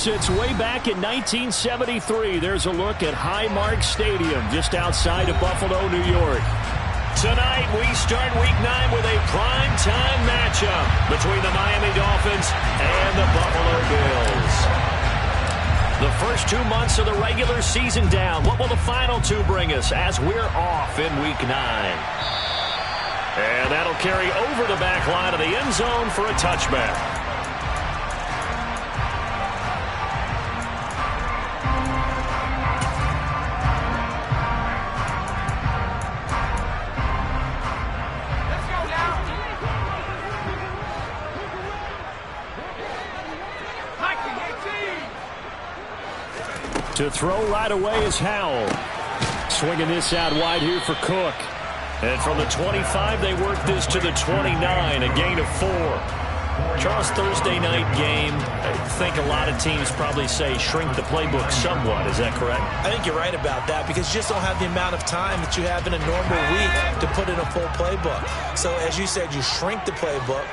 since way back in 1973. There's a look at Highmark Stadium just outside of Buffalo, New York. Tonight, we start Week 9 with a prime-time matchup between the Miami Dolphins and the Buffalo Bills. The first 2 months of the regular season down. What will the final 2 bring us as we're off in Week 9? And that'll carry over the back line of the end zone for a touchback. To throw right away is Howell. Swinging this out wide here for Cook. And from the 25, they work this to the 29, a gain of 4. Charles, Thursday night game, I think a lot of teams probably say shrink the playbook somewhat. Is that correct? I think you're right about that because you just don't have the amount of time that you have in a normal week to put in a full playbook. So, as you said, you shrink the playbook.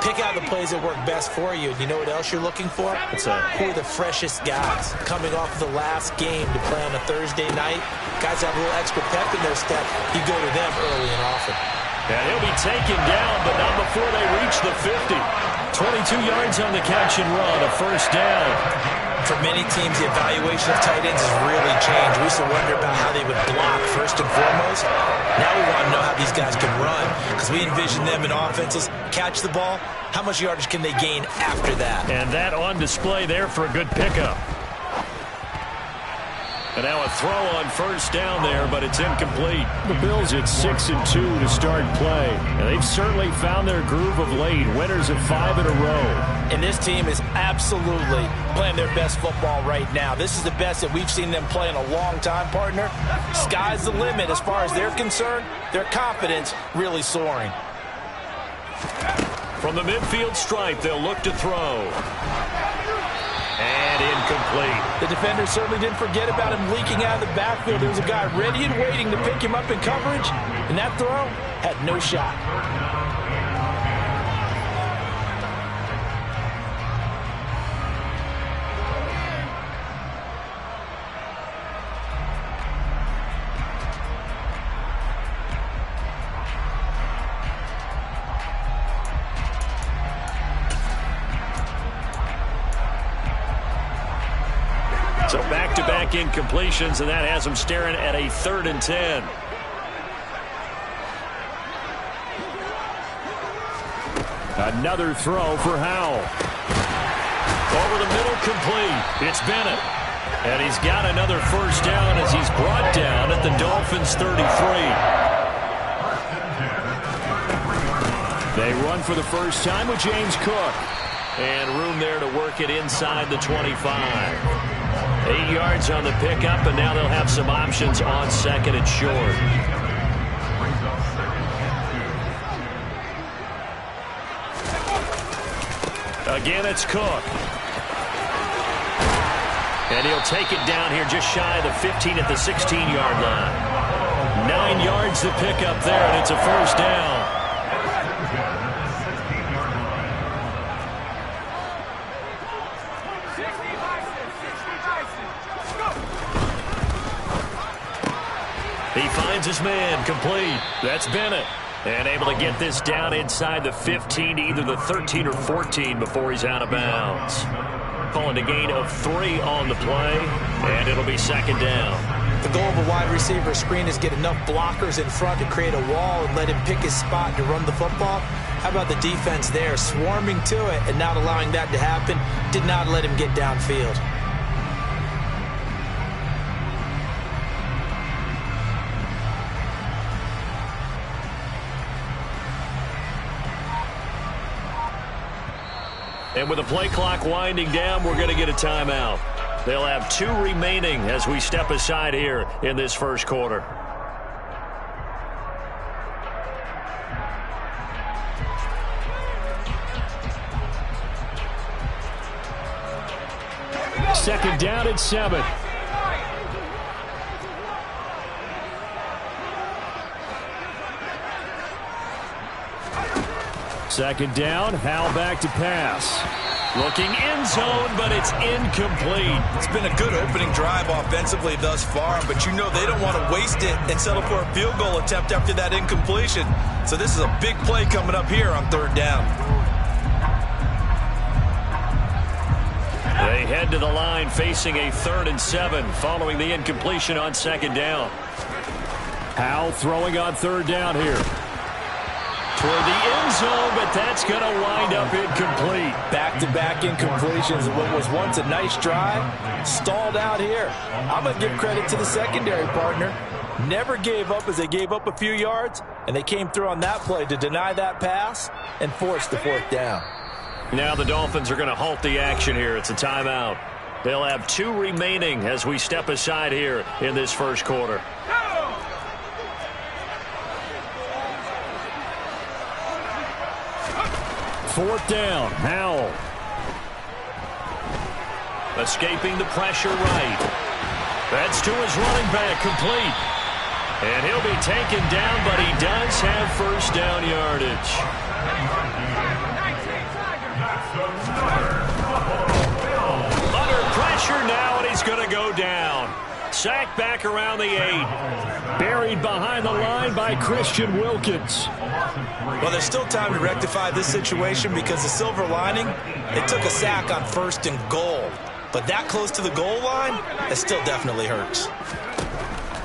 Pick out the plays that work best for you. You know what else you're looking for? Who are the freshest guys coming off of the last game to play on a Thursday night? Guys have a little extra pep in their step. You go to them early and often. And he'll be taken down, but not before they reach the 50. 22 yards on the catch and run, a first down. For many teams, the evaluation of tight ends has really changed. We used to wonder about how they would block first and foremost. Now we want to know how these guys can run because we envision them in offenses. Catch the ball. How much yardage can they gain after that? And that on display there for a good pickup. And now a throw on first down there, but it's incomplete. The Bills at 6-2 to start play. And they've certainly found their groove of late. Winners of 5 in a row. And this team is absolutely playing their best football right now. This is the best that we've seen them play in a long time, partner. Sky's the limit as far as they're concerned. Their confidence really soaring. From the midfield stripe, they'll look to throw. And incomplete. The defender certainly didn't forget about him leaking out of the backfield. There was a guy ready and waiting to pick him up in coverage, and that throw had no shot. So back-to-back incompletions, and that has them staring at a 3rd and 10. Another throw for Howell. Over the middle, complete. It's Bennett. And he's got another first down as he's brought down at the Dolphins' 33. They run for the first time with James Cook. And room there to work it inside the 25. 8 yards on the pickup, and now they'll have some options on 2nd and short. Again, it's Cook. And he'll take it down here just shy of the 15 at the 16-yard line. 9 yards to pick up there, and it's a first down. He finds his man, complete. That's Bennett. And able to get this down inside the 15 to either the 13 or 14 before he's out of bounds. Calling a gain of 3 on the play, and it'll be 2nd down. The goal of a wide receiver screen is get enough blockers in front to create a wall and let him pick his spot to run the football. How about the defense there, swarming to it and not allowing that to happen? Did not let him get downfield. And with the play clock winding down, we're going to get a timeout. They'll have 2 remaining as we step aside here in this first quarter. Second down at 7. Second down, Howell back to pass. Looking end zone, but it's incomplete. It's been a good opening drive offensively thus far, but you know they don't want to waste it and settle for a field goal attempt after that incompletion. So this is a big play coming up here on third down. They head to the line facing a 3rd and 7 following the incompletion on 2nd down. Howell throwing on 3rd down here. Toward the end zone, but that's going to wind up incomplete. Back-to-back incompletions of what was once a nice drive, stalled out here. I'm going to give credit to the secondary partner. Never gave up as they gave up a few yards, and they came through on that play to deny that pass and force the 4th down. Now the Dolphins are going to halt the action here. It's a timeout. They'll have 2 remaining as we step aside here in this first quarter. Fourth down, Howell. Escaping the pressure right. That's to his running back, complete. And he'll be taken down, but he does have first down yardage. Under pressure now, and he's going to go down. Sacked back around the 8. Buried behind the line by Christian Wilkins. Well, there's still time to rectify this situation because the silver lining, they took a sack on 1st and goal. But that close to the goal line, it still definitely hurts.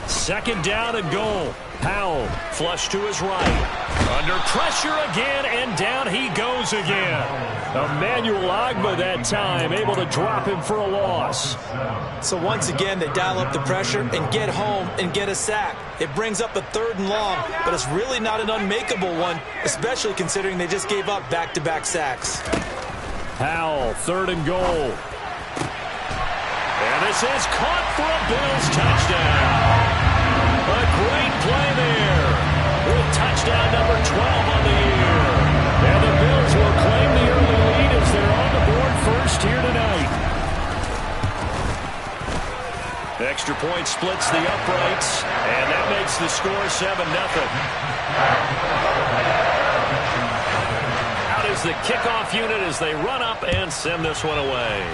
2nd down and goal. Howell flush to his right. Under pressure again, and down he goes again. Emmanuel Ogbah that time able to drop him for a loss. So once again, they dial up the pressure and get home and get a sack. It brings up a 3rd and long, but it's really not an unmakeable one, especially considering they just gave up back-to-back sacks. Howell, 3rd and goal. And this is caught for a Bills touchdown. A great play there with touchdown number 12 on the year. And the Bills will claim the early lead as they're on the board first here tonight. Extra point splits the uprights, and that makes the score 7-0. Out is the kickoff unit as they run up and send this one away.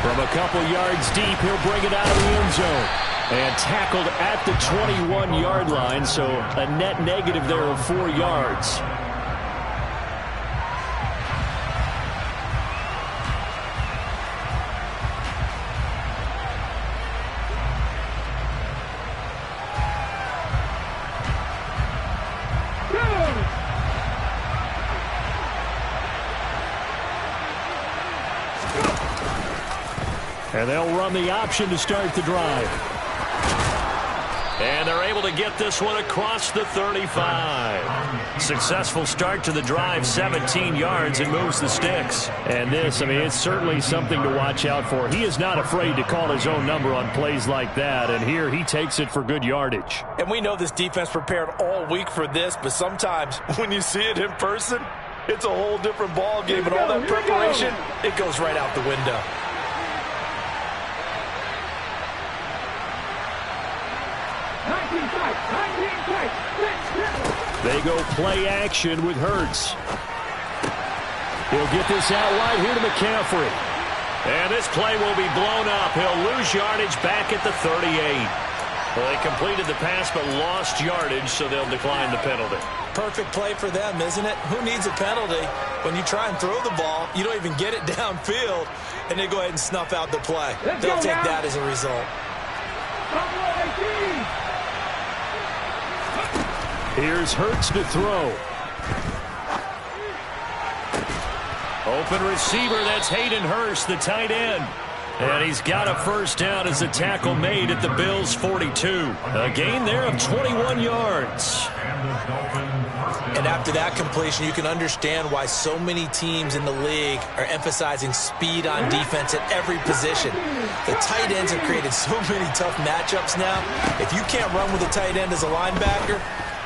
From a couple yards deep, he'll bring it out of the end zone. And tackled at the 21-yard line, so a net negative there of 4 yards. And they'll run the option to start the drive. And they're able to get this one across the 35. Successful start to the drive, 17 yards, and moves the sticks. And this, I mean, it's certainly something to watch out for. He is not afraid to call his own number on plays like that, and here he takes it for good yardage. And we know this defense prepared all week for this, but sometimes when you see it in person, it's a whole different ball game, and all that preparation, it goes right out the window. They go play action with Hurts. He'll get this out wide here to McCaffrey. And this play will be blown up. He'll lose yardage back at the 38. Well, they completed the pass but lost yardage, so they'll decline the penalty. Perfect play for them, isn't it? Who needs a penalty when you try and throw the ball, you don't even get it downfield, and they go ahead and snuff out the play. They'll take that as a result. Here's Hurts to throw. Open receiver, that's Hayden Hurst, the tight end. And he's got a first down as a tackle made at the Bills' 42. A gain there of 21 yards. And after that completion, you can understand why so many teams in the league are emphasizing speed on defense at every position. The tight ends have created so many tough matchups now. If you can't run with a tight end as a linebacker,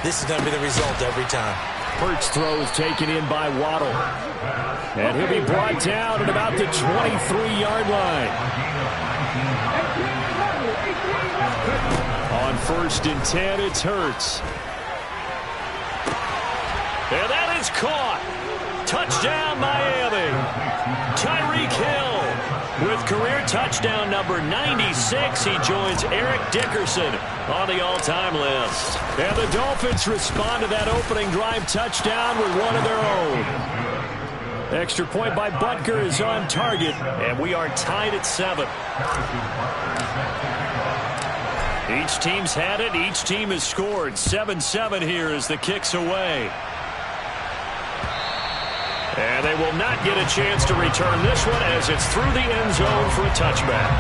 this is going to be the result every time. Hurts throw is taken in by Waddle. And he'll be brought down at about the 23-yard line. On 1st and 10, it's Hurts. And that is caught. Touchdown, Miami. Tyreek Hill with career touchdown number 96. He joins Eric Dickerson on the all-time list. And the Dolphins respond to that opening drive touchdown with one of their own. Extra point by Butker is on target, and we are tied at 7. Each team's had it. Each team has scored. 7-7 here as the kick's away. And they will not get a chance to return this one as it's through the end zone for a touchback.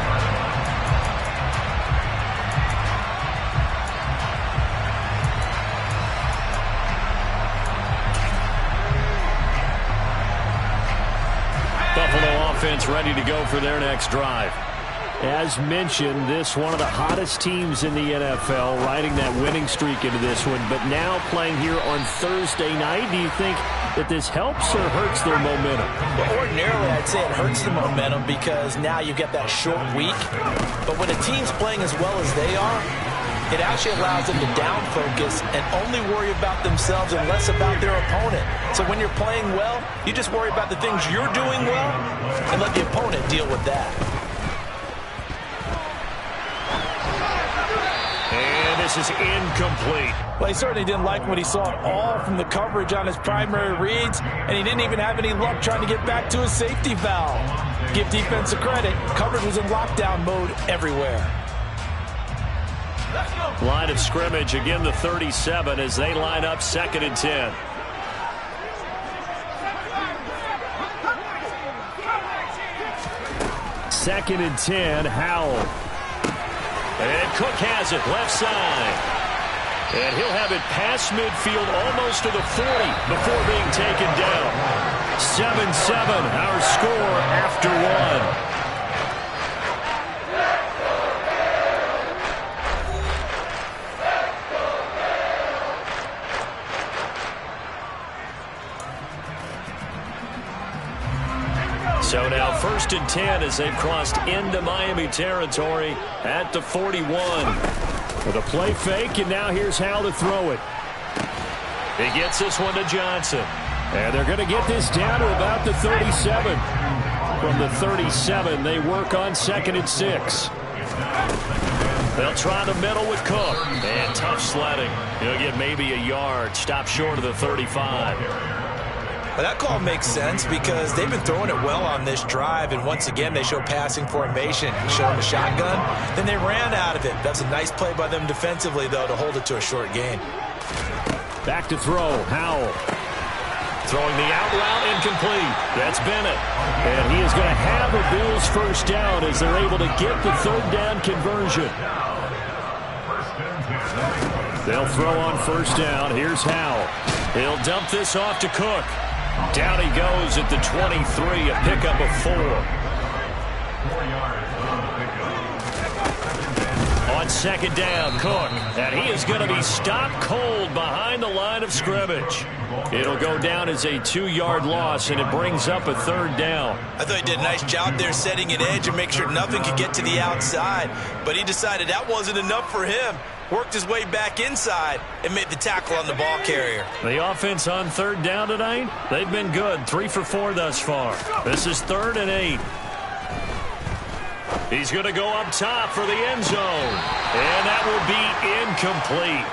Buffalo offense ready to go for their next drive. As mentioned, this one of the hottest teams in the NFL, riding that winning streak into this one, but now playing here on Thursday night. Do you think that this helps or hurts their momentum? Well, ordinarily, I'd say it hurts the momentum because now you get that short week. But when a team's playing as well as they are, it actually allows them to down focus and only worry about themselves and less about their opponent. So when you're playing well, you just worry about the things you're doing well and let the opponent deal with that. This is incomplete. Well, he certainly didn't like what he saw at all from the coverage on his primary reads, and he didn't even have any luck trying to get back to his safety valve. Give defense a credit. Coverage was in lockdown mode everywhere. Line of scrimmage, again the 37 as they line up 2nd and 10. Second and 10, Howell. And Cook has it, left side. And he'll have it past midfield, almost to the 40 before being taken down. 7-7, our score after 1. So now 1st and 10 as they've crossed into Miami territory at the 41. With a play fake, and now here's Howell to throw it. He gets this one to Johnson. And they're going to get this down to about the 37. From the 37, they work on 2nd and 6. They'll try the middle with Cook. And tough sledding. He'll get maybe a yard. Stop short of the 35. Well, that call makes sense because they've been throwing it well on this drive, and once again they show passing formation, showing the shotgun. Then they ran out of it. That's a nice play by them defensively, though, to hold it to a short gain. Back to throw, Howell. Throwing the out route, incomplete. That's Bennett. And he is going to have a Bills first down as they're able to get the 3rd down conversion. They'll throw on 1st down. Here's Howell. He'll dump this off to Cook. Down he goes at the 23, a pickup of 4. On 2nd down, Cook. And he is going to be stopped cold behind the line of scrimmage. It'll go down as a 2-yard loss, and it brings up a 3rd down. I thought he did a nice job there setting an edge and make sure nothing could get to the outside. But he decided that wasn't enough for him. Worked his way back inside and made the tackle on the ball carrier. The offense on 3rd down tonight, they've been good. 3 for 4 thus far. This is 3rd and 8. He's going to go up top for the end zone. And that will be incomplete.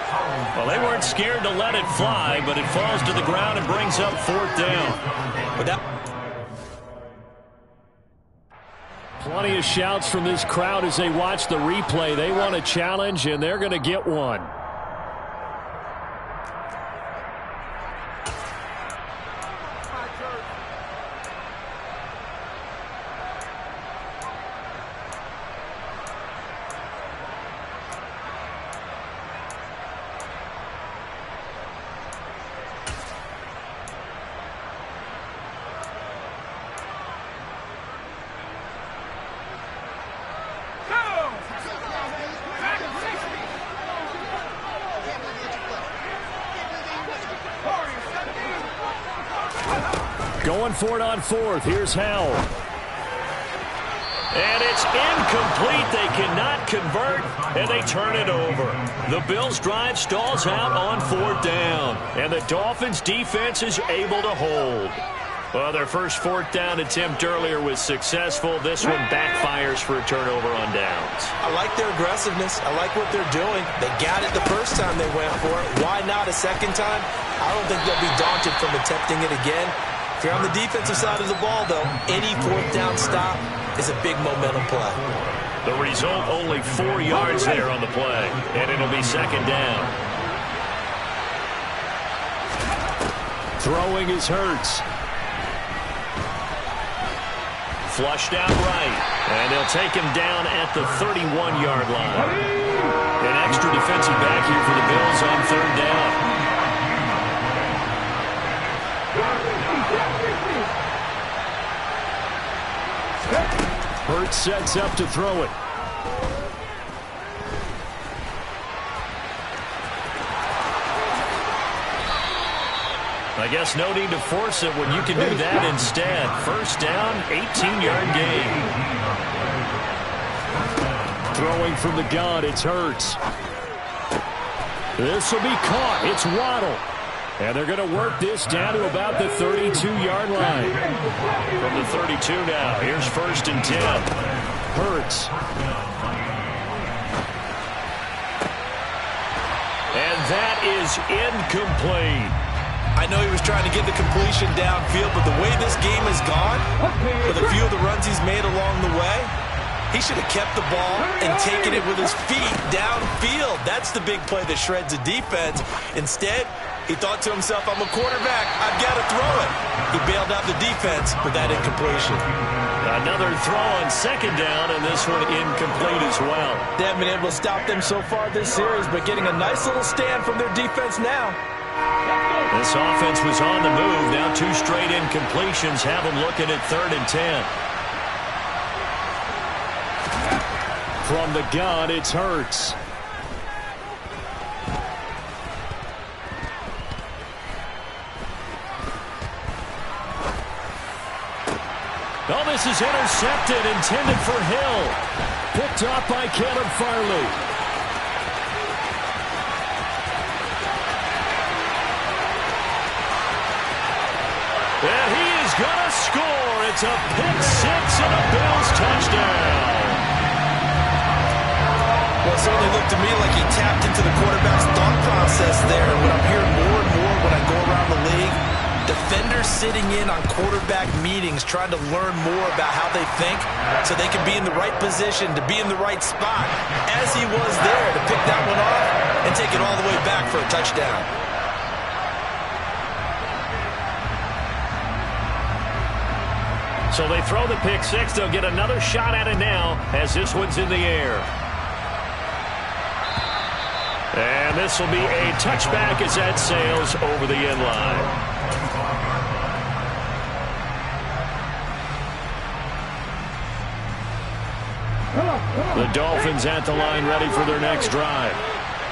Well, they weren't scared to let it fly, but it falls to the ground and brings up 4th down. But that plenty of shouts from this crowd as they watch the replay. They want a challenge, and they're going to get one. Going for it on 4th. Here's Howell. And it's incomplete. They cannot convert, and they turn it over. The Bills' drive stalls out on 4th down, and the Dolphins' defense is able to hold. Well, their first fourth down attempt earlier was successful. This one backfires for a turnover on downs. I like their aggressiveness. I like what they're doing. They got it the first time they went for it. Why not a second time? I don't think they'll be daunted from attempting it again. If you're on the defensive side of the ball, though, any fourth down stop is a big momentum play. The result, only 4 yards there on the play, and it'll be second down. Throwing is Hurts. Flushed out right, and they'll take him down at the 31-yard line. An extra defensive back here for the Bills on third down. Hurts sets up to throw it. I guess no need to force it when you can do that instead. First down, 18-yard gain. Throwing from the gun, it's Hurts. This will be caught. It's Waddle. And they're going to work this down to about the 32-yard line. From the 32 now, here's first and 10. Hurts. And that is incomplete. I know he was trying to get the completion downfield, but the way this game has gone, with a few of the runs he's made along the way, he should have kept the ball and taken it with his feet downfield. That's the big play that shreds a defense. Instead, he thought to himself, I'm a quarterback, I've got to throw it. He bailed out the defense with that incompletion. Another throw on second down, and this one incomplete as well. They haven't been able to stop them so far this series, but getting a nice little stand from their defense now. This offense was on the move. Now 2 straight incompletions have them looking at 3rd and 10. From the gun, it's Hurts. Oh, this is intercepted, intended for Hill. Picked off by Caleb Farley. And he is going to score. It's a pick six and a Bills touchdown. Well, it certainly looked to me like he tapped into the quarterback's thought process there. And what I'm hearing more and more when I go around the league, defenders sitting in on quarterback meetings trying to learn more about how they think so they can be in the right position, to be in the right spot, as he was there to pick that one off and take it all the way back for a touchdown. So they throw the pick six. They'll get another shot at it now as this one's in the air. And this will be a touchback as that sails over the end line. The Dolphins at the line ready for their next drive.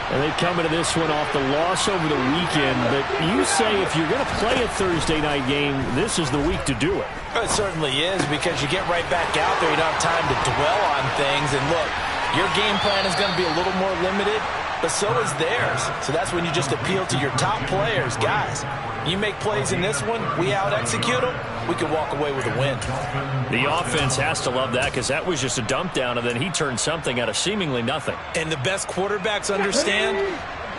And they come into this one off the loss over the weekend. But you say if you're going to play a Thursday night game, this is the week to do it. It certainly is, because you get right back out there. You don't have time to dwell on things. And look, your game plan is going to be a little more limited, but so is theirs. So that's when you just appeal to your top players. Guys, you make plays in this one, we out-execute them, we can walk away with a win. The offense has to love that, because that was just a dump down, and then he turned something out of seemingly nothing. And the best quarterbacks understand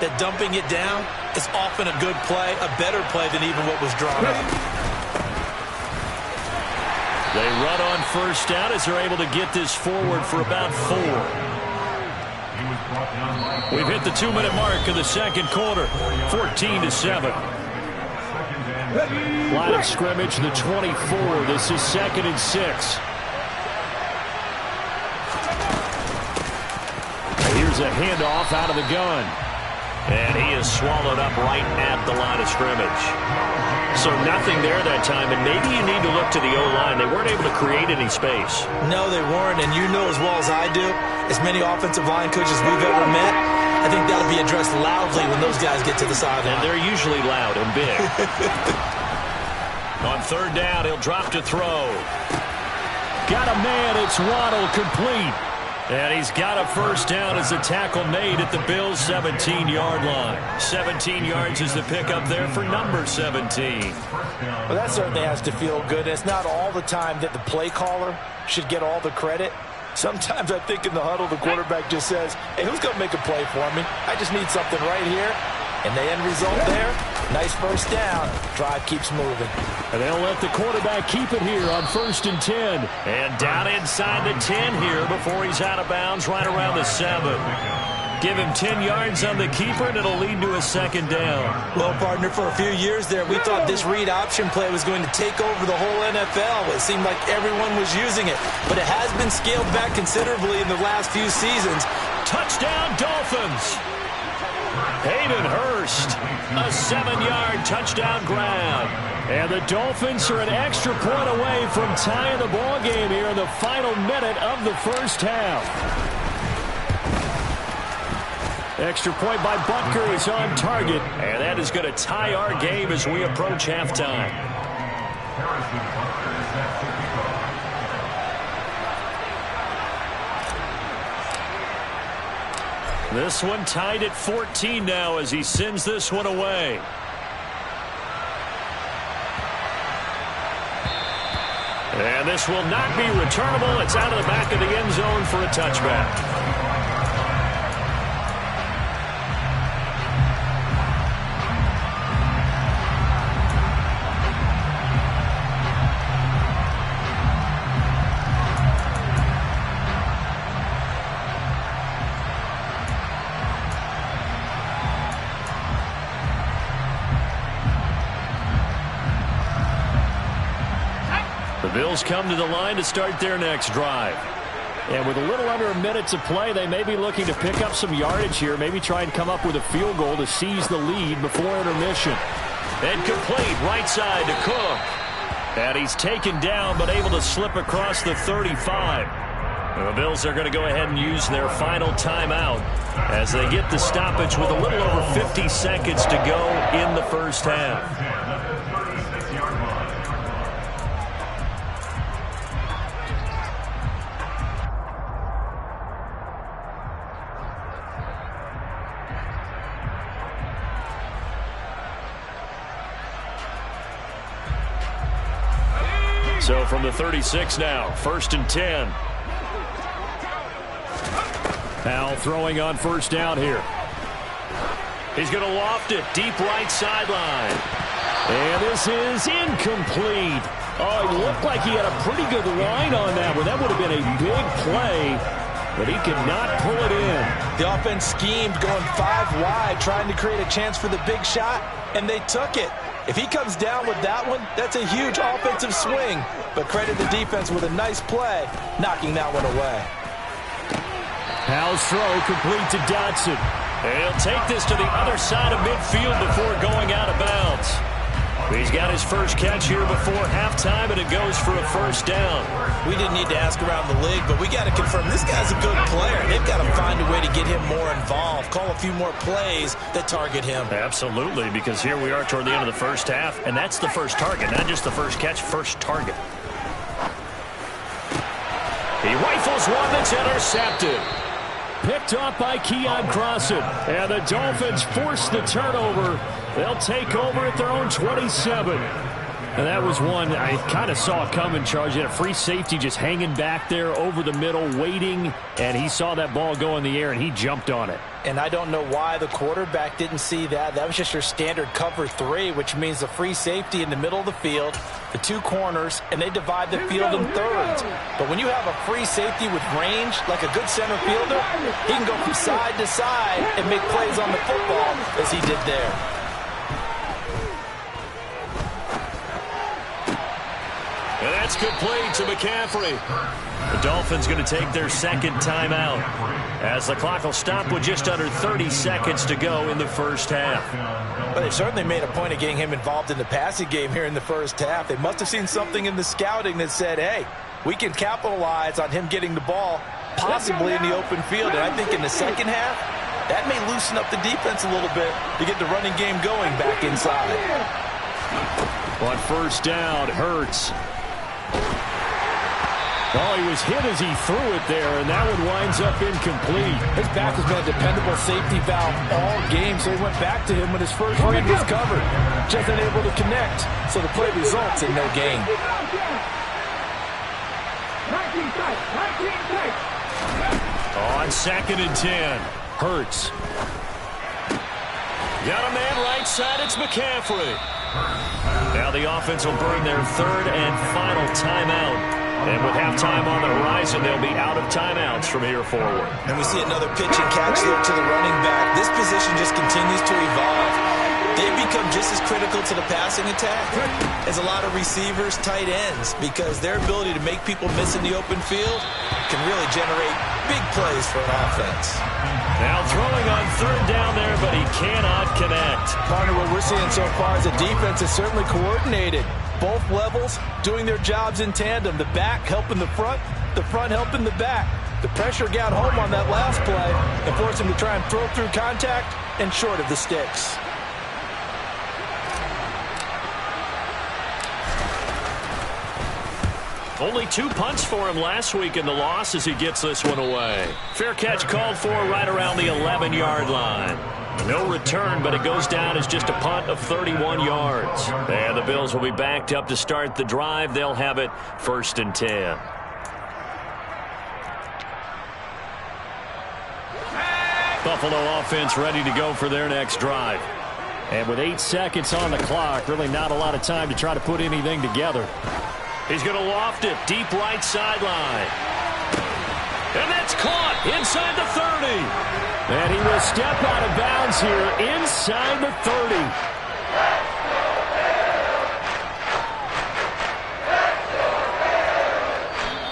that dumping it down is often a good play, a better play than even what was drawn up. They run on first down as they're able to get this forward for about 4. We've hit the 2-minute mark of the second quarter, 14-7. Line of scrimmage, the 24. This is 2nd and 6. Here's a handoff out of the gun. And he is swallowed up right at the line of scrimmage. So nothing there that time, and maybe you need to look to the O-line. They weren't able to create any space. No, they weren't, and you know as well as I do, as many offensive line coaches we've ever met, I think that'll be addressed loudly when those guys get to the sideline. And they're usually loud and big. On third down, he'll drop to throw. Got a man, it's Waddle, complete. And he's got a first down as the tackle made at the Bills' 17-yard line. 17 yards is the pickup there for number 17. Well, that certainly has to feel good. It's not all the time that the play caller should get all the credit. Sometimes I think in the huddle, the quarterback just says, hey, who's going to make a play for me? I just need something right here. And the end result there, nice first down. Drive keeps moving. And they'll let the quarterback keep it here on 1st and 10. And down inside the 10 here before he's out of bounds right around the 7. Give him 10 yards on the keeper, and it'll lead to a second down. Well, partner, for a few years there, we thought this read option play was going to take over the whole NFL. It seemed like everyone was using it. But it has been scaled back considerably in the last few seasons. Touchdown, Dolphins! Hayden Hurst, a 7-yard touchdown grab. And the Dolphins are an extra point away from tying the ball game here in the final minute of the first half. Extra point by Butker is on target, and that is going to tie our game as we approach halftime. This one tied at 14 now as he sends this one away. And this will not be returnable. It's out of the back of the end zone for a touchback. The Bills come to the line to start their next drive. And with a little under a minute to play, they may be looking to pick up some yardage here, maybe try and come up with a field goal to seize the lead before intermission. And complete right side to Cook. And he's taken down but able to slip across the 35. And the Bills are going to go ahead and use their final timeout as they get the stoppage with a little over 50 seconds to go in the first half. So from the 36 now, 1st and 10. Powell throwing on first down here. He's going to loft it deep right sideline. And this is incomplete. Oh, it looked like he had a pretty good line on that one. That would have been a big play, but he could not pull it in. The offense schemed going 5 wide, trying to create a chance for the big shot, and they took it. If he comes down with that one, that's a huge offensive swing. But credit the defense with a nice play, knocking that one away. Powell's throw complete to Dotson. And he'll take this to the other side of midfield before going out of bounds. He's got his first catch here before halftime, and it goes for a first down. We didn't need to ask around the league, but we got to confirm this guy's a good player. They've got to find a way to get him more involved, call a few more plays that target him. Absolutely, because here we are toward the end of the first half, and that's the first target, not just the first catch, first target. He rifles one that's intercepted. Picked off by Keon Crossan. And the Dolphins force the turnover. They'll take over at their own 27. And that was one I kind of saw coming, Charles. He had a free safety just hanging back there over the middle, waiting. And he saw that ball go in the air, and he jumped on it. And I don't know why the quarterback didn't see that. That was just your standard cover 3, which means the free safety in the middle of the field, the 2 corners, and they divide the field in thirds. But when you have a free safety with range, like a good center fielder, he can go from side to side and make plays on the football as he did there. And that's good play to McCaffrey. The Dolphins going to take their second timeout as the clock will stop with just under 30 seconds to go in the first half. But they certainly made a point of getting him involved in the passing game here in the first half. They must have seen something in the scouting that said, hey, we can capitalize on him getting the ball possibly in the open field. And I think in the second half, that may loosen up the defense a little bit to get the running game going back inside. On first down, Hurts. Oh, he was hit as he threw it there, and that one winds up incomplete. His back has been a dependable safety valve all game, so he went back to him when his first read was covered. Just unable to connect, so the play results in no gain. On 2nd and 10, Hurts. Got a man right side, it's McCaffrey. Now the offense will burn their 3rd and final timeout. And with halftime on the horizon, they'll be out of timeouts from here forward. And we see another pitch and catch there to the running back. This position just continues to evolve. They become just as critical to the passing attack as a lot of receivers, tight ends, because their ability to make people miss in the open field can really generate big plays for an offense. Now throwing on 3rd down there, but he cannot connect. Partner, what we're seeing so far is the defense is certainly coordinated. Both levels doing their jobs in tandem. The back helping the front helping the back. The pressure got home on that last play and forced him to try and throw through contact and short of the sticks. Only 2 punts for him last week in the loss as he gets this one away. Fair catch called for right around the 11-yard line. No return, but it goes down as just a punt of 31 yards. And the Bills will be backed up to start the drive. They'll have it 1st and 10. Buffalo offense ready to go for their next drive. And with 8 seconds on the clock, really not a lot of time to try to put anything together. He's going to loft it deep right sideline. And that's caught inside the 30. And he will step out of bounds here inside the 30.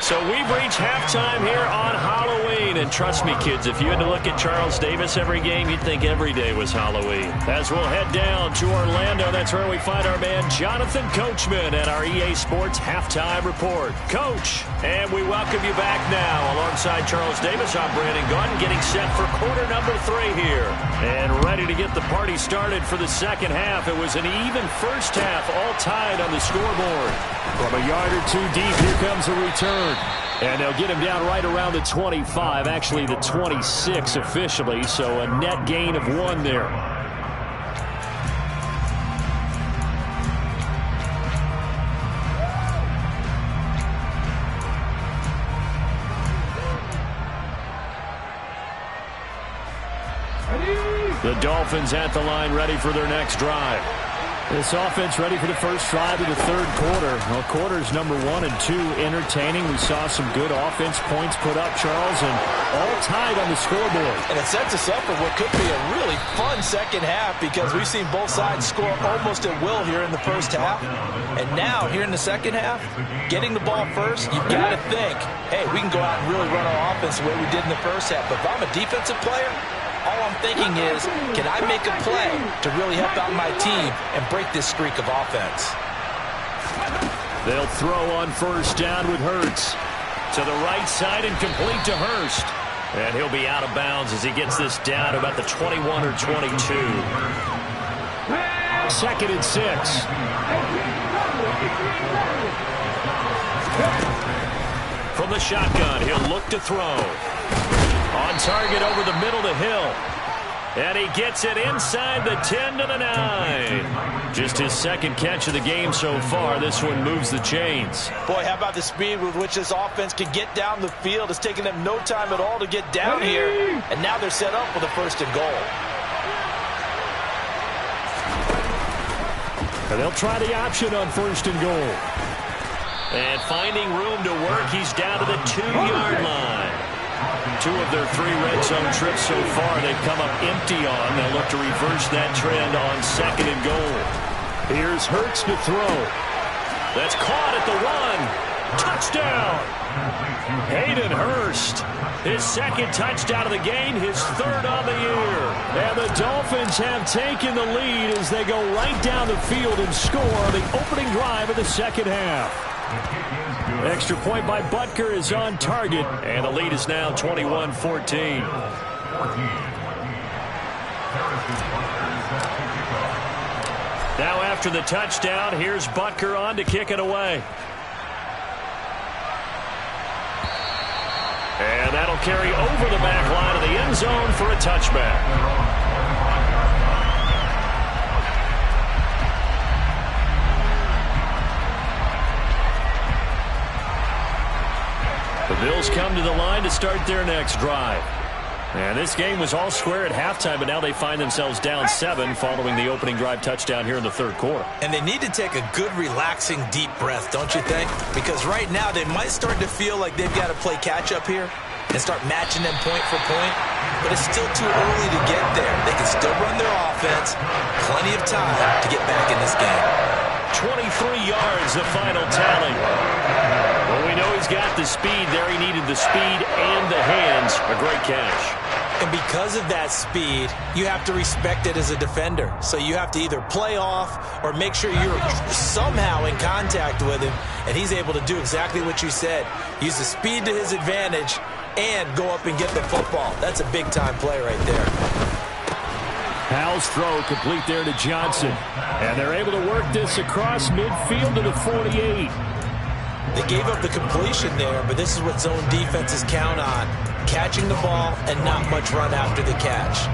So we've reached halftime here on Halloween. And trust me, kids, if you had to look at Charles Davis every game, you'd think every day was Halloween. As we'll head down to Orlando, that's where we find our man Jonathan Coachman at our EA Sports Halftime Report. Coach, and we welcome you back now. Alongside Charles Davis, I'm Brandon Gaudin, getting set for quarter number 3 here. And ready to get the party started for the second half. It was an even first half, all tied on the scoreboard. From a yard or 2 deep, here comes a return. And they'll get him down right around the 25, actually the 26 officially, so a net gain of 1 there. The Dolphins at the line, ready for their next drive. This offense ready for the first drive of the 3rd quarter. Well, quarters number 1 and 2 entertaining. We saw some good offense points put up, Charles, and all tied on the scoreboard. And it sets us up for what could be a really fun second half because we've seen both sides score almost at will here in the first half. And now, here in the second half, getting the ball first, you've got to think, hey, we can go out and really run our offense the way we did in the first half. But if I'm a defensive player, all I'm thinking is, can I make a play to really help out my team and break this streak of offense? They'll throw on first down with Hurts. To the right side and complete to Hurst. And he'll be out of bounds as he gets this down to about the 21 or 22. 2nd and 6. From the shotgun, he'll look to throw. On target over the middle to Hill. And he gets it inside the 10 to the 9. Just his 2nd catch of the game so far. This one moves the chains. Boy, how about the speed with which this offense can get down the field? It's taken them no time at all to get down here. And now they're set up with a 1st and goal. And they'll try the option on 1st and goal. And finding room to work, he's down to the 2-yard line. 2 of their 3 red zone trips so far they've come up empty on. They'll look to reverse that trend on 2nd and goal. Here's Hurts to throw. That's caught at the 1. Touchdown! Hayden Hurst. His 2nd touchdown of the game, his 3rd on the year. And the Dolphins have taken the lead as they go right down the field and score on the opening drive of the second half. Extra point by Butker is on target, and the lead is now 21-14. Now after the touchdown, here's Butker on to kick it away. carry over the back line of the end zone for a touchback. The Bills come to the line to start their next drive. And this game was all square at halftime, but now they find themselves down 7 following the opening drive touchdown here in the third quarter. And they need to take a good, relaxing, deep breath, don't you think? Because right now they might start to feel like they've got to play catch-up here and start matching them point for point. But it's still too early to get there. They can still run their offense. Plenty of time to get back in this game. 23 yards, the final tally. Well, we know he's got the speed there. He needed the speed and the hands. A great catch. And because of that speed, you have to respect it as a defender. So you have to either play off or make sure you're somehow in contact with him. And he's able to do exactly what you said. Use the speed to his advantage and go up and get the football. That's a big-time play right there. Howell's throw complete there to Johnson. And they're able to work this across midfield to the 48. They gave up the completion there, but this is what zone defenses count on. Catching the ball and not much run after the catch.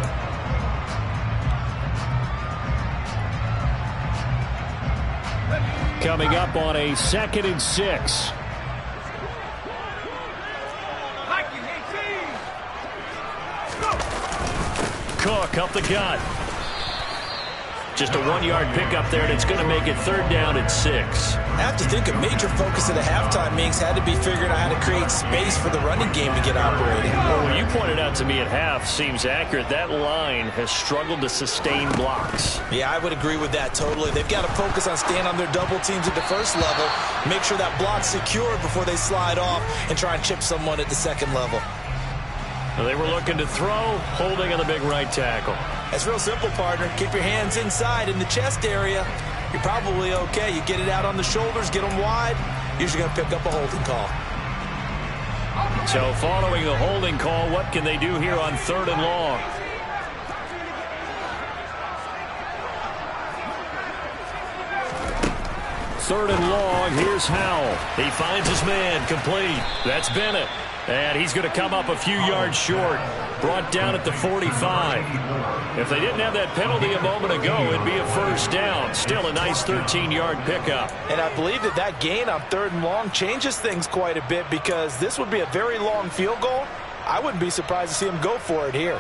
Coming up on a 2nd and 6. Cook up the gut. Just a 1-yard pickup there, and it's going to make it 3rd down and 6. I have to think a major focus at the halftime meetings had to be figuring out how to create space for the running game to get operating. Well, what you pointed out to me at half seems accurate. That line has struggled to sustain blocks. Yeah, I would agree with that totally. They've got to focus on staying on their double teams at the first level, make sure that block's secured before they slide off and try and chip someone at the second level. Well, they were looking to throw, holding on the big right tackle. It's real simple, partner. Keep your hands inside in the chest area. You're probably okay. You get it out on the shoulders, get them wide. Usually going to pick up a holding call. So following the holding call, what can they do here on 3rd and long? Third and long, here's Howell. He finds his man, complete. That's Bennett. And he's going to come up a few yards short. Brought down at the 45. If they didn't have that penalty a moment ago, it'd be a 1st down. Still a nice 13-yard pickup. And I believe that gain on 3rd and long changes things quite a bit, because this would be a very long field goal. I wouldn't be surprised to see him go for it here.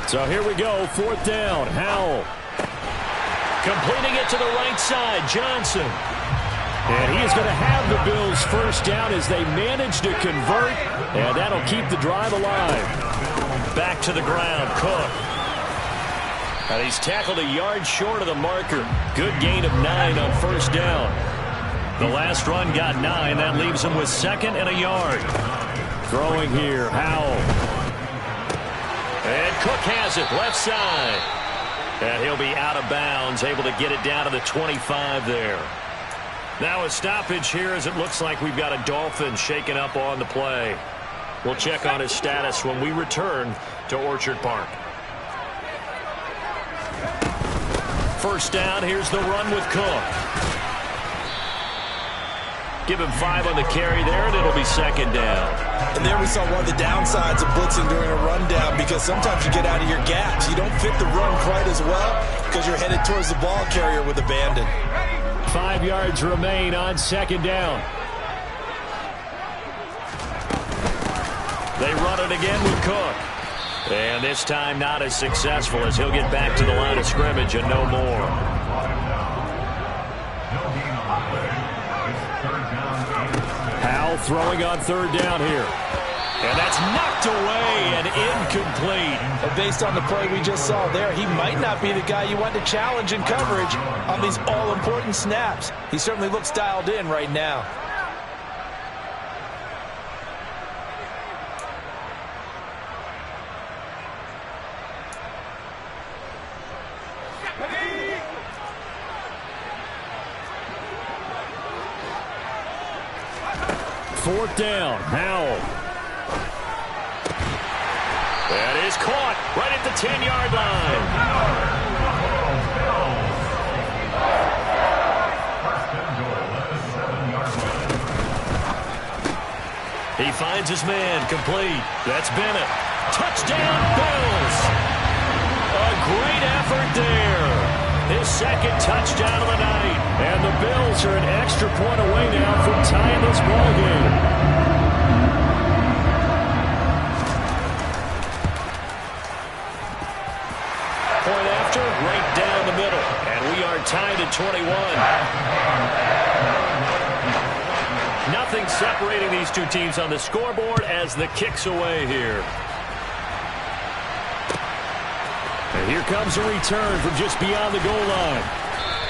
So here we go, 4th down, Howell. Completing it to the right side, Johnson. And he is going to have the Bills' 1st down as they manage to convert, and that'll keep the drive alive. Back to the ground, Cook. And he's tackled a yard short of the marker. Good gain of 9 on 1st down. The last run got 9. That leaves him with 2nd and a yard. Throwing here, Howell. And Cook has it, left side. And he'll be out of bounds, able to get it down to the 25 there. Now a stoppage here as it looks like we've got a Dolphin shaken up on the play. We'll check on his status when we return to Orchard Park. 1st down, here's the run with Cook. Give him 5 on the carry there, and it'll be 2nd down. And there we saw one of the downsides of blitzing during a rundown, because sometimes you get out of your gaps. You don't fit the run quite as well because you're headed towards the ball carrier with abandon. 5 yards remain on 2nd down. They run it again with Cook. And this time not as successful, as he'll get back to the line of scrimmage and no more. Howell throwing on 3rd down here. And that's knocked away and incomplete. And based on the play we just saw there, he might not be the guy you want to challenge in coverage on these all-important snaps. He certainly looks dialed in right now. 4th down. Howell. That is caught right at the 10-yard line. He finds his man, complete. That's Bennett. Touchdown, Bills. A great effort there. His second touchdown of the night. And the Bills are an extra point away now from tying this ball game. Point after, right down the middle. And we are tied at 21. Nothing separating these two teams on the scoreboard as the kick's away here. And here comes a return from just beyond the goal line.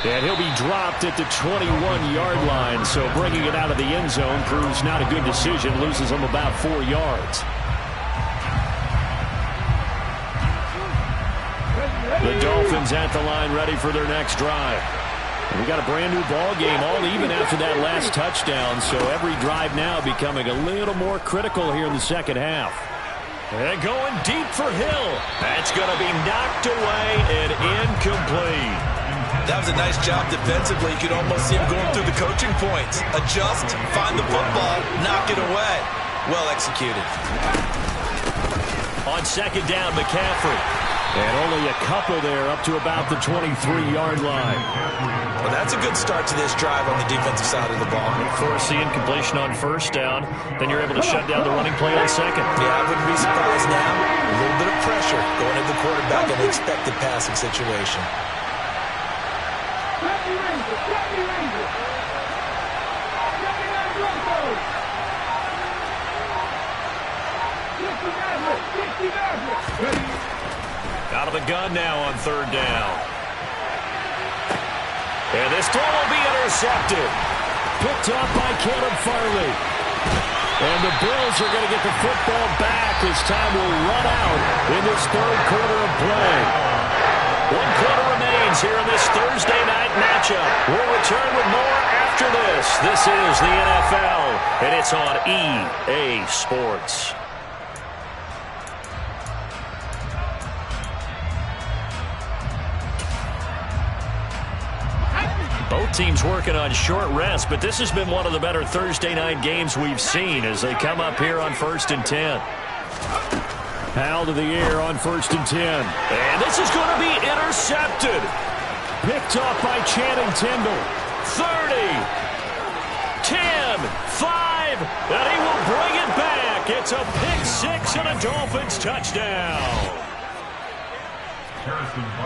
And he'll be dropped at the 21-yard line, so bringing it out of the end zone proves not a good decision, loses him about 4 yards. The Dolphins at the line ready for their next drive. We got a brand new ball game, all even after that last touchdown, so every drive now becoming a little more critical here in the second half. And going deep for Hill. That's going to be knocked away and incomplete. That was a nice job defensively. You could almost see him going through the coaching points. Adjust, find the football, knock it away. Well executed. On second down, McCaffrey. And only a couple there up to about the 23-yard line. Well, that's a good start to this drive on the defensive side of the ball. Force the incompletion on first down. Then you're able to shut down the running play on second. Yeah, I wouldn't be surprised now. A little bit of pressure going at the quarterback in an expected passing situation. Out of the gun now on third down. And this throw will be intercepted. Picked up by Caleb Farley. And the Bills are going to get the football back as time will run out in this third quarter of play. 1 quarter remains here in this Thursday night matchup. We'll return with more after this. This is the NFL, and it's on EA Sports. Both teams working on short rest, but this has been one of the better Thursday night games we've seen as they come up here on 1st and 10. Howell to the air on 1st and 10. And this is going to be intercepted. Picked off by Channing Tindall. 30, 10, 5, and he will bring it back. It's a pick six and a Dolphins touchdown.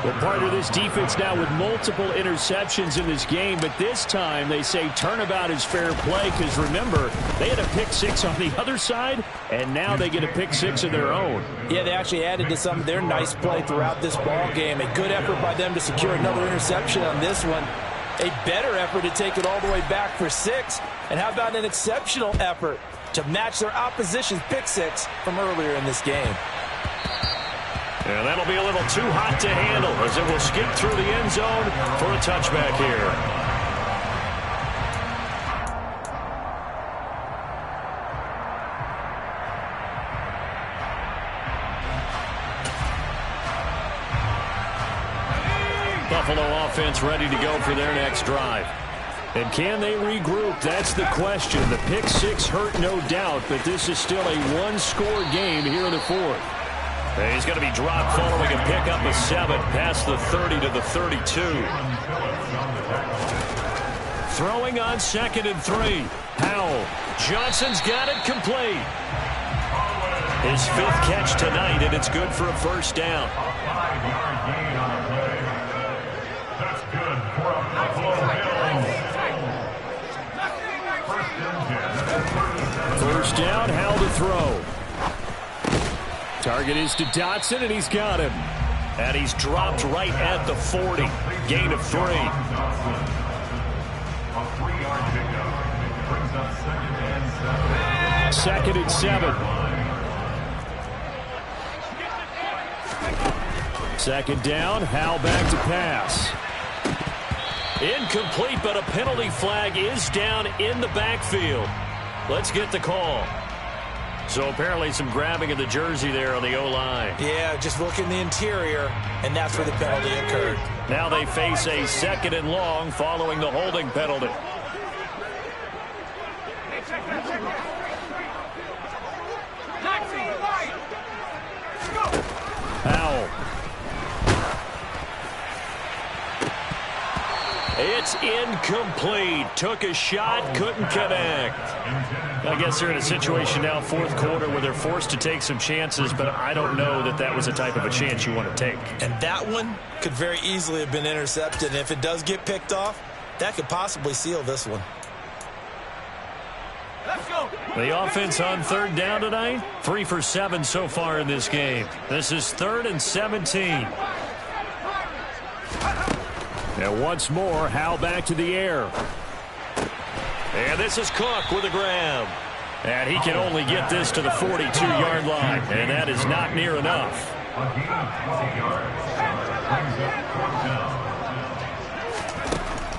Well, part of this defense now with multiple interceptions in this game, but this time they say turnabout is fair play because, remember, they had a pick six on the other side, and now they get a pick six of their own. Yeah, they actually added to some of their nice play throughout this ball game. A good effort by them to secure another interception on this one. A better effort to take it all the way back for 6. And how about an exceptional effort to match their opposition's pick six from earlier in this game. And that'll be a little too hot to handle as it will skip through the end zone for a touchback here. Buffalo offense ready to go for their next drive. And can they regroup? That's the question. The pick six hurt, no doubt, but this is still a one-score game here in the fourth. And he's going to be dropped following a pickup of 7 past the 30 to the 32. Throwing on 2nd and 3. Howell. Johnson's got it complete. His 5th catch tonight, and it's good for a first down. First down, Howell to throw. Target is to Dotson, and he's got him. And he's dropped right at the 40. Gain of 3. Second and 7. Second down, Howell back to pass. Incomplete, but a penalty flag is down in the backfield. Let's get the call. So apparently some grabbing of the jersey there on the O-line. Yeah, just look in the interior, and that's where the penalty occurred. Now they face a 2nd and long following the holding penalty. Howell. It's incomplete. Took a shot, couldn't connect. I guess they're in a situation now, 4th quarter, where they're forced to take some chances, but I don't know that that was the type of a chance you want to take. And that one could very easily have been intercepted. And if it does get picked off, that could possibly seal this one. Let's go. The offense on 3rd down tonight, 3 for 7 so far in this game. This is 3rd and 17. And once more, Howell back to the air. And this is Cook with a grab. And he can only get this to the 42-yard line. And that is not near enough.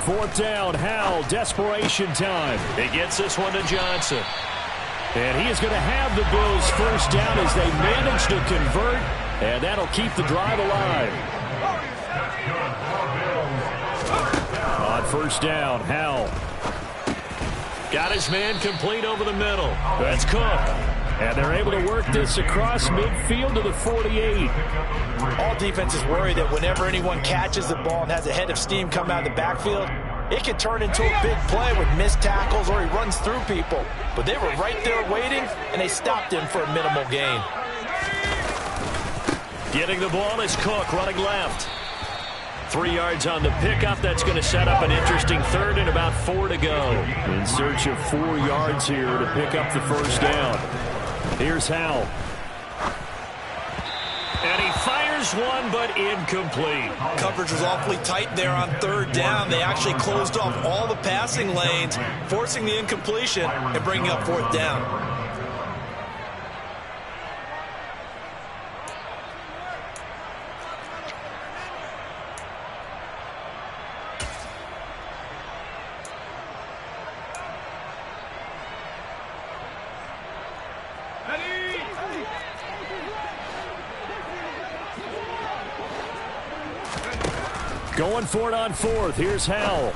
4th down, Howell, desperation time. He gets this one to Johnson. And he is going to have the Bills 1st down as they manage to convert. And that'll keep the drive alive. On 1st down, Howell. Got his man complete over the middle. That's Cook. And they're able to work this across midfield to the 48. All defenses worry that whenever anyone catches the ball and has a head of steam come out of the backfield, it can turn into a big play with missed tackles or he runs through people. But they were right there waiting, and they stopped him for a minimal gain. Getting the ball is Cook running left. 3 yards on the pickup. That's going to set up an interesting 3rd and about 4 to go. In search of 4 yards here to pick up the 1st down. Here's Howell. And he fires one, but incomplete. Coverage was awfully tight there on 3rd down. They actually closed off all the passing lanes, forcing the incompletion and bringing up 4th down. Going for it on 4th. Here's Howell.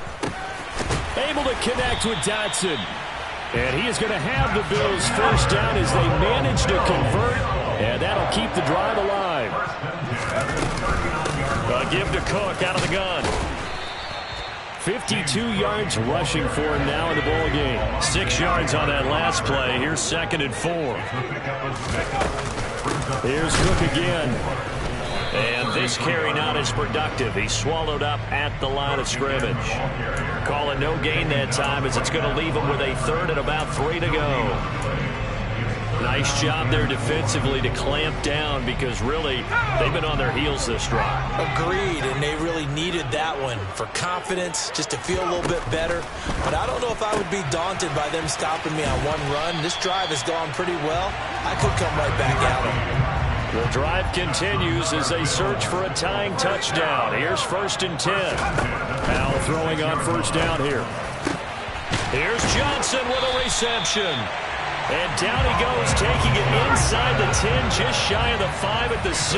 Able to connect with Dotson. And he is going to have the Bills 1st down as they manage to convert. And that'll keep the drive alive. A give to Cook out of the gun. 52 yards rushing for him now in the ball game. 6 yards on that last play. Here's 2nd and 4. Here's Cook again. And this carry not as productive. He's swallowed up at the line of scrimmage. Calling no gain that time as it's going to leave him with a 3rd and about 3 to go. Nice job there defensively to clamp down because really they've been on their heels this drive. Agreed, and they really needed that one for confidence, just to feel a little bit better. But I don't know if I would be daunted by them stopping me on one run. This drive has gone pretty well. I could come right back at them. The drive continues as they search for a tying touchdown. Here's 1st and 10. Howell throwing on 1st down here. Here's Johnson with a reception. And down he goes, taking it inside the 10, just shy of the 5 at the 6.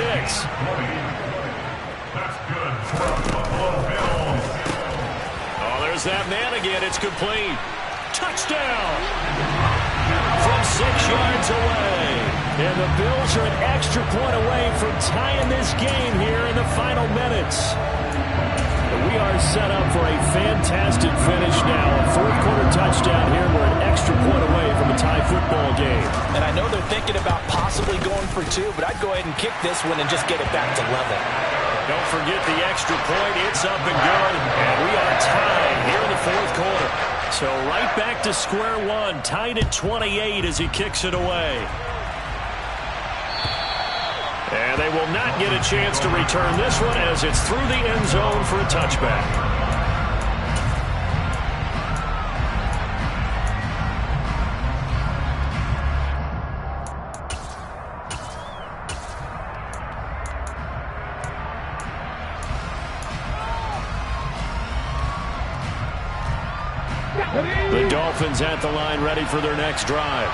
Oh, there's that man again. It's complete. Touchdown! From 6 yards away. And the Bills are an extra point away from tying this game here in the final minutes. We are set up for a fantastic finish now. A 4th quarter touchdown here. We're an extra point away from a tie football game. And I know they're thinking about possibly going for 2, but I'd go ahead and kick this one and just get it back to level. Don't forget the extra point. It's up and good. And we are tied here in the 4th quarter. So right back to square one, tied at 28 as he kicks it away. And they will not get a chance to return this one as it's through the end zone for a touchback. The Dolphins at the line ready for their next drive.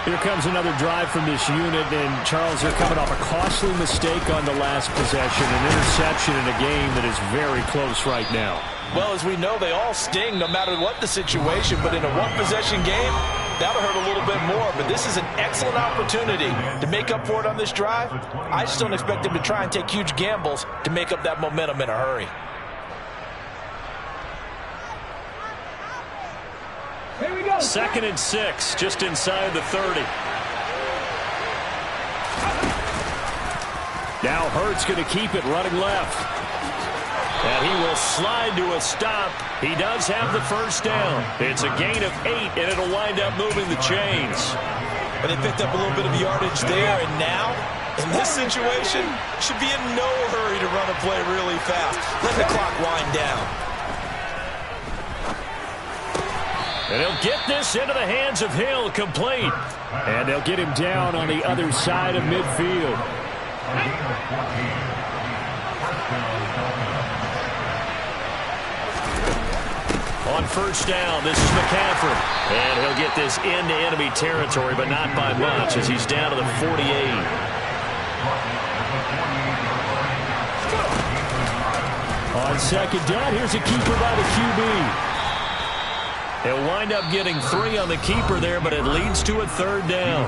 Here comes another drive from this unit, and Charles, they're coming off a costly mistake on the last possession, an interception in a game that is very close right now. Well, as we know, they all sting no matter what the situation, but in a one-possession game, that'll hurt a little bit more. But this is an excellent opportunity to make up for it on this drive. I just don't expect them to try and take huge gambles to make up that momentum in a hurry. Here we go. 2nd and 6, just inside the 30. Now Hurts going to keep it running left. And he will slide to a stop. He does have the first down. It's a gain of 8, and it'll wind up moving the chains. But they picked up a little bit of yardage there, and now, in this situation, should be in no hurry to run a play really fast. Let the clock wind down. And he'll get this into the hands of Hill, complete. And they'll get him down on the other side of midfield. On first down, this is McCaffrey. And he'll get this into enemy territory, but not by much as he's down to the 48. On second down, here's a keeper by the QB. He'll wind up getting 3 on the keeper there, but it leads to a 3rd down.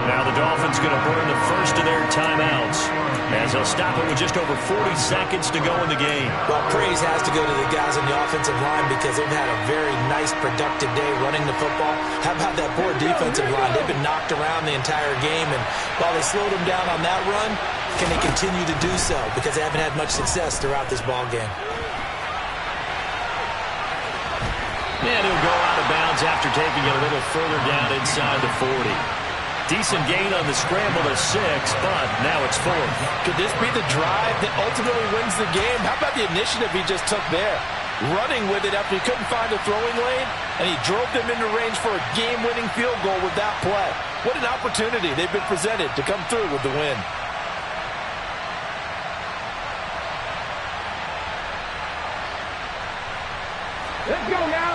Now the Dolphins going to burn the first of their timeouts as they'll stop it with just over 40 seconds to go in the game. Well, praise has to go to the guys on the offensive line because they've had a very nice, productive day running the football. How about that poor defensive line? They've been knocked around the entire game, and while they slowed them down on that run, can they continue to do so? Because they haven't had much success throughout this ball game. And he'll go out of bounds after taking it a little further down inside the 40. Decent gain on the scramble to 6, but now it's 4th. Could this be the drive that ultimately wins the game? How about the initiative he just took there? Running with it after he couldn't find a throwing lane, and he drove them into range for a game-winning field goal with that play. What an opportunity they've been presented to come through with the win. Let's go now.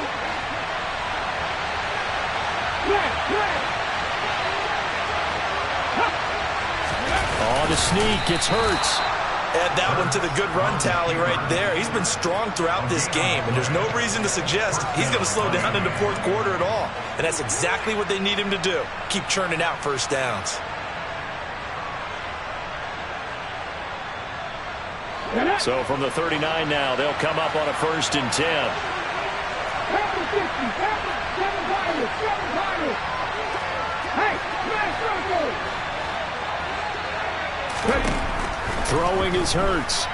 Oh, the sneak. It's Hurts. Add that one to the good run tally right there. He's been strong throughout this game, and there's no reason to suggest he's going to slow down in the 4th quarter at all. And that's exactly what they need him to do. Keep churning out first downs. So from the 39 now, they'll come up on a 1st and 10. Throwing is Hurts.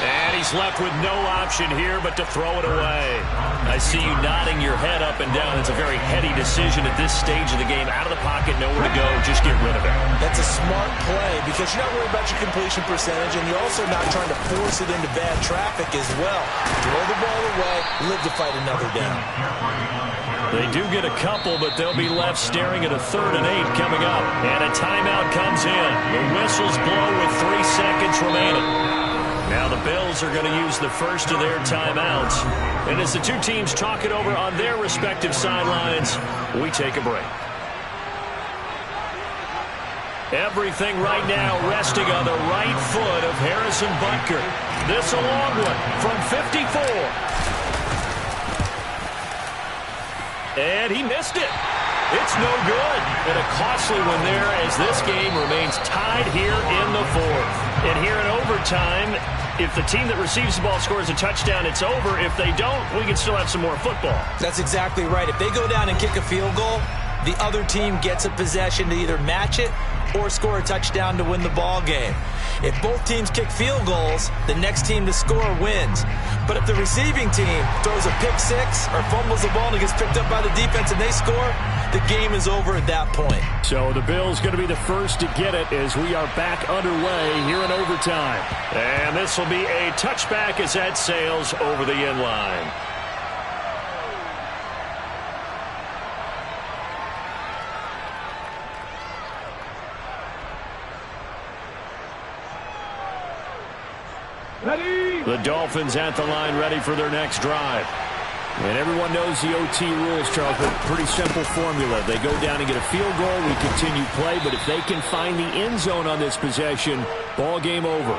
And he's left with no option here but to throw it away. I see you nodding your head up and down. It's a very heady decision at this stage of the game. Out of the pocket, nowhere to go. Just get rid of it. That's a smart play because you're not worried about your completion percentage, and you're also not trying to force it into bad traffic as well. Throw the ball away, live to fight another down. They do get a couple, but they'll be left staring at a 3rd and 8 coming up. And a timeout comes in. The whistles blow with 3 seconds remaining. Now the Bills are going to use the first of their timeouts. And as the two teams talk it over on their respective sidelines, we take a break. Everything right now resting on the right foot of Harrison Butker. This a long one from 54. And he missed it. It's no good. And a costly one there as this game remains tied here in the 4th. And here in overtime, if the team that receives the ball scores a touchdown, it's over. If they don't, we can still have some more football. That's exactly right. If they go down and kick a field goal, the other team gets a possession to either match it or score a touchdown to win the ball game. If both teams kick field goals, the next team to score wins. But if the receiving team throws a pick 6 or fumbles the ball and it gets picked up by the defense and they score, the game is over at that point. So the Bills going to be the first to get it as we are back underway here in overtime. And this will be a touchback as that sails over the end line. Ready? The Dolphins at the line ready for their next drive. And everyone knows the OT rules, Charles, but pretty simple formula. They go down and get a field goal, we continue play, but if they can find the end zone on this possession, ball game over.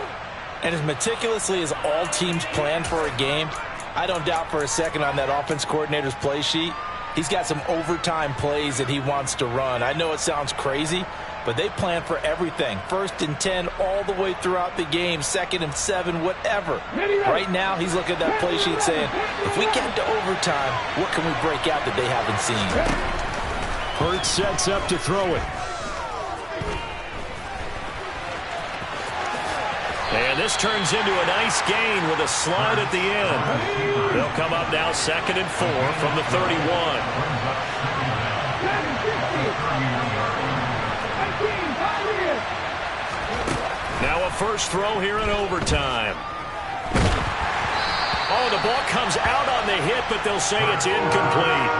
And as meticulously as all teams plan for a game, I don't doubt for a second on that offense coordinator's play sheet, he's got some overtime plays that he wants to run. I know it sounds crazy, but they plan for everything. 1st and 10 all the way throughout the game, 2nd and 7, whatever. Right now, he's looking at that play sheet saying, if we get to overtime, what can we break out that they haven't seen? Hurts sets up to throw it. And this turns into a nice gain with a slide at the end. They'll come up now 2nd and 4 from the 31. Now a first throw here in overtime. Oh, the ball comes out on the hit, but they'll say it's incomplete.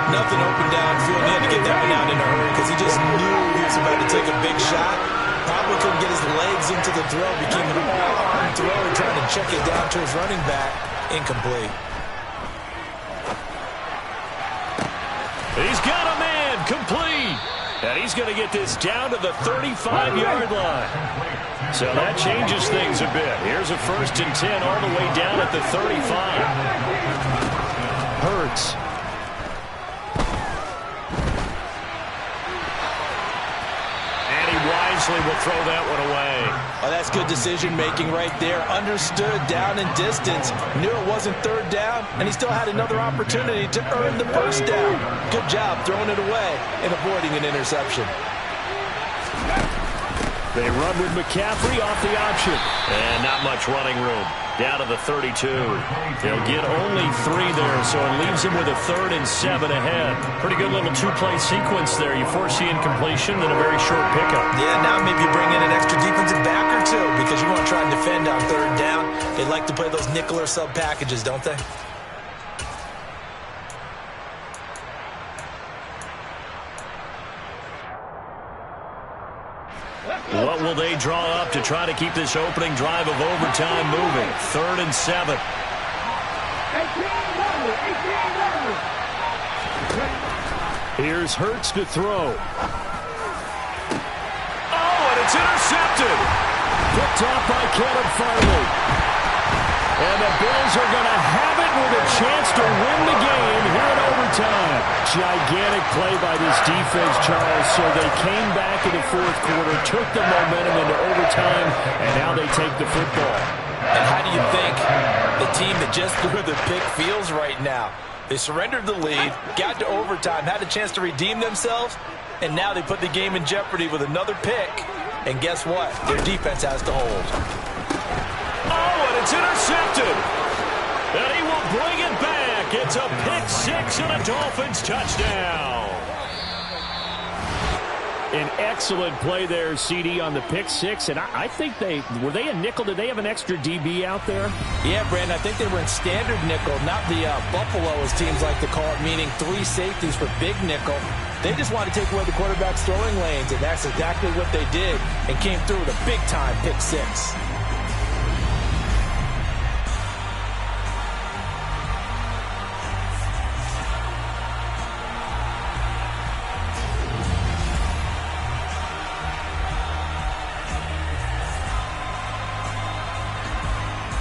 Nothing open downfield. He had to get that one out in a hurry because he just knew he was about to take a big shot. Probably couldn't get his legs into the throw. Became an all-arm throw, trying to check it down to his running back. Incomplete. He's got a man. Complete. And he's going to get this down to the 35-yard line. So that changes things a bit. Here's a 1st and 10 all the way down at the 35. Hurts. And he wisely will throw that one away. Oh, that's good decision-making right there. Understood down and distance. Knew it wasn't 3rd down, and he still had another opportunity to earn the 1st down. Good job throwing it away and avoiding an interception. They run with McCaffrey off the option. And not much running room. Down to the 32. They'll get only 3 there, so it leaves them with a 3rd and 7 ahead. Pretty good little 2-play sequence there. You force the incompletion, then a very short pickup. Yeah, now maybe bring in an extra defensive back or two because you want to try and defend on 3rd down. They like to play those nickel or sub packages, don't they? What will they draw up to try to keep this opening drive of overtime moving? 3rd and 7. Here's Hurts to throw. Oh, and it's intercepted. Picked off by Caleb Farley. And the Bills are going to have it with a chance to win the game here in overtime. Gigantic play by this defense, Charles. So they came back in the 4th quarter, took the momentum into overtime, and now they take the football. And how do you think the team that just threw the pick feels right now? They surrendered the lead, got to overtime, had a chance to redeem themselves, and now they put the game in jeopardy with another pick. And guess what? Their defense has to hold. Oh, and it's intercepted. And he will bring it back. It's a pick 6 and a Dolphins touchdown. An excellent play there, CD, on the pick 6. And I think were they a nickel? Did they have an extra DB out there? Yeah, Brandon, I think they were in standard nickel, not the Buffalo, as teams like to call it, meaning 3 safeties for big nickel. They just wanted to take away the quarterback's throwing lanes, and that's exactly what they did and came through with a big-time pick 6.